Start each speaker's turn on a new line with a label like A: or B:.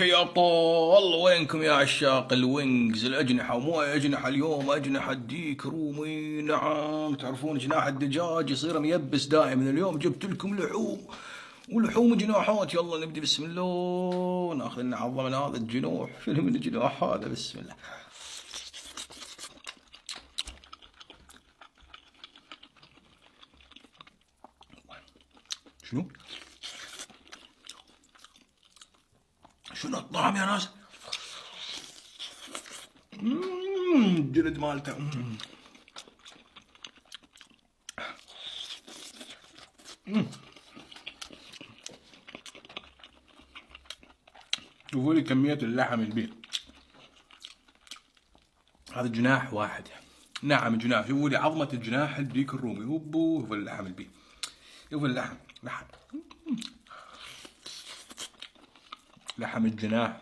A: يا ابطال، وينكم يا عشاق الوينجز الأجنحة؟ ومو أجنحة اليوم، أجنحة ديك رومي. نعم، تعرفون جناح الدجاج يصير ميبس دائما. اليوم جبت لكم لحوم ولحوم جناحات. يلا نبدي، بسم الله. ناخذ لنا عظمة من هذا الجنوح. شنو من الجناح هذا؟ بسم الله. شنو الطعم يا ناس؟ الجلد مالته. شوفوا لي كمية اللحم اللي بيه. هذا جناح واحد. نعم جناح. شوفوا لي عظمة الجناح الديك الرومي. هوبو، شوفوا اللحم اللي بيه. شوفوا اللحم، لحم الجناح.